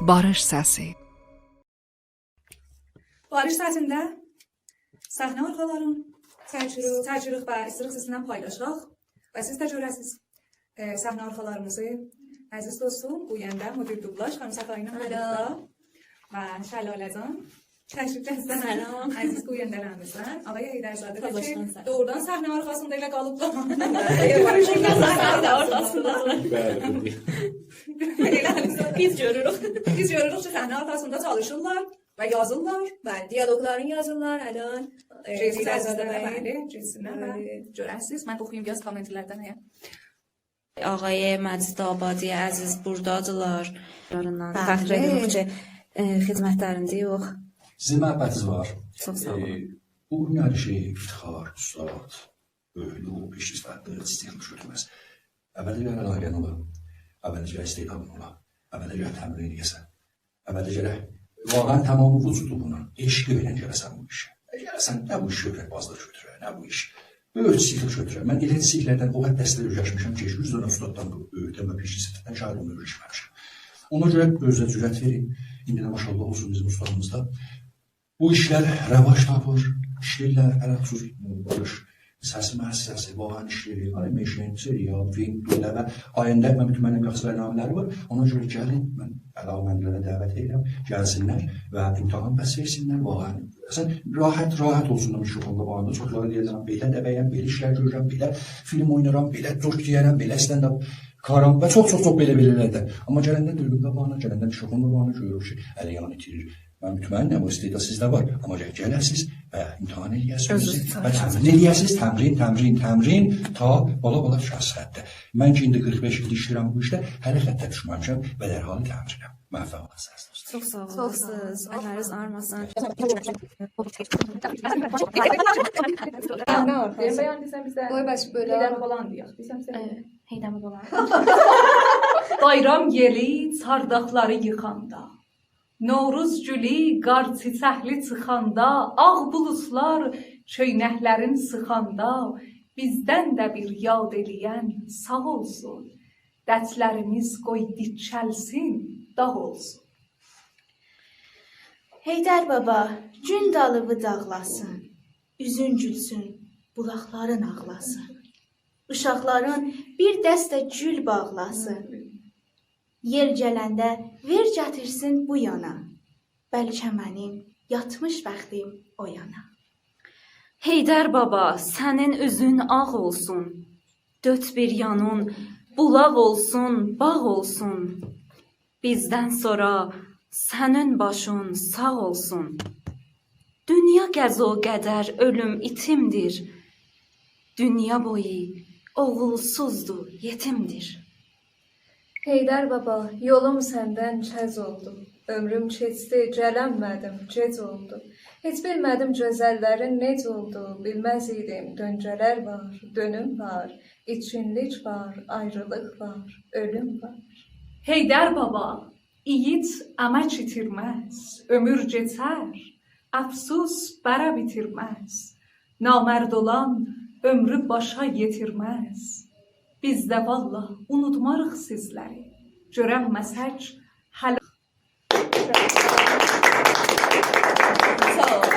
Barış səsi. Barış səsində səhnə arxaların təcrübə və istirıq səsindən paylaşaq və siz də görəsiniz səhnə arxalarımızı. Əziz dostum, bu yəndə müdir dublaj xanım Səfayina Mədədə və Şəlaləcan təşrif etsənlər. Əziz bu yəndələrimizdən Ağay Heydərzadə ki, doğrudan səhnə arxasında ilə qalıblar. Biz görürük. Biz görürük ki, səhnə arxasında çalışırlar və yazırlar. Bəli, diyaloglarını yazırlar ələn. Heydərzadə bəli, cinsindən görəsiniz. Mən oxuyum yaz kommentlərdən. Ağay Məcid-abadi əziz buradadılar. Fəxr edirik ki, xidmətlərində yox. Sizin məhəbbətiniz var. Çox sağ olun. Bu gün hər şey iftixar, üstad, böylü, peşizvətli, istəyilmiş ötməz. Əvvəldə gələn ailen ola, əvvəldə gələ istedadın ola, əvvəldə gələ təmrin edəsən, əvvəldə gələ vaqən tamamı vücudu buna, eşqi verən gələsən bu işə. Gələsən, nə bu iş şöhrətbazlıq götürə, nə bu iş. Böyük çiçiklik götürə. Mən elə çiçiklərdən o qədər dəstələ öyrəşmişəm ki, 100 dənə ustaddan böyükdən və peşizvətdən şahid onu öyrəşməmişəm. Ona görə özünə cürət verin. İndi də maşallah olsun bizim ustadımızda. Bu işlər rəvac tapır, işləyirlər, əlaqsız barış, səsi müəssisəsi, vahan işləri, animation, serial, film, duyla və ayəndə mən bütün mənim yaxşı bərnamələri var. Ona görə gəlin, mən əlaqəmənlərə dəvət edirəm, gəlsinlər və imtahan bəs versinlər, vahan. Rahat olsun demiş yoxunda vahanda. Çoxları deyəcəm, belə dəbəyəm, belə işlər görürəm, belə film oynaram, belə dörd deyərəm, belə stand-up karam və çox belə də. Amma gələndə dürgündə vahana, gələndə bir şoxunda vahana görürük ki, ələ yalan itirir. Mən mütməinnəm, o istəydə sizdə var. Amma gələsiniz və imtihan eləyəsiniz və təmrin eləyəsiniz, təmrin ta bala şəxs xəttə. Mən ki, indi 45 il işləyirəm bu işdə, hələ xəttə düşməmişəm və dərhali təmrinəm. Məvfəq olasınız. Çox sağ olun. Çoxsuz. Əlləriniz armasın. Beyan desəm bizə Heydər falan deyək. Heydər falan. Bayram yeli çardaqları yıxanda, Novruz gülü qar çiçəkli çıxanda, ağ bulutlar çöynəklərin sıxanda, bizdən də bir yad eləyən sağ olsun, dətlərimiz qoy diçəlsin, dağ olsun. Heydər baba, gün dalıbı dağlasın, üzün gülsün, bulaqların ağlasın, uşaqların bir dəstə gül bağlasın. Yer gələndə ver gətirsin bu yana, bəlkə mənim yatmış bəxtim o yana. Heydər baba, sənin üzün ağ olsun, dörd bir yanın bulaq olsun, bağ olsun. Bizdən sonra sənin başın sağ olsun. Dünya gəzo qədər ölüm itimdir. Dünya boyu oğulsuzdur, yetimdir. Heydər baba, yolum səndən kəz oldu. Ömrüm keçdi, gələnmədim, gec oldu. Heç bilmədim gözəllərin necə oldu. Bilməz idim, döncələr var, dönüm var, içinlik var, ayrılıq var, ölüm var. Heydər baba, yiğit əmək itirməz, ömür keçər, əfsus bərə bitirməz. Namərd olan ömrü başa yetirməz. Biz də vallah unutmarıq sizləri, görənməsək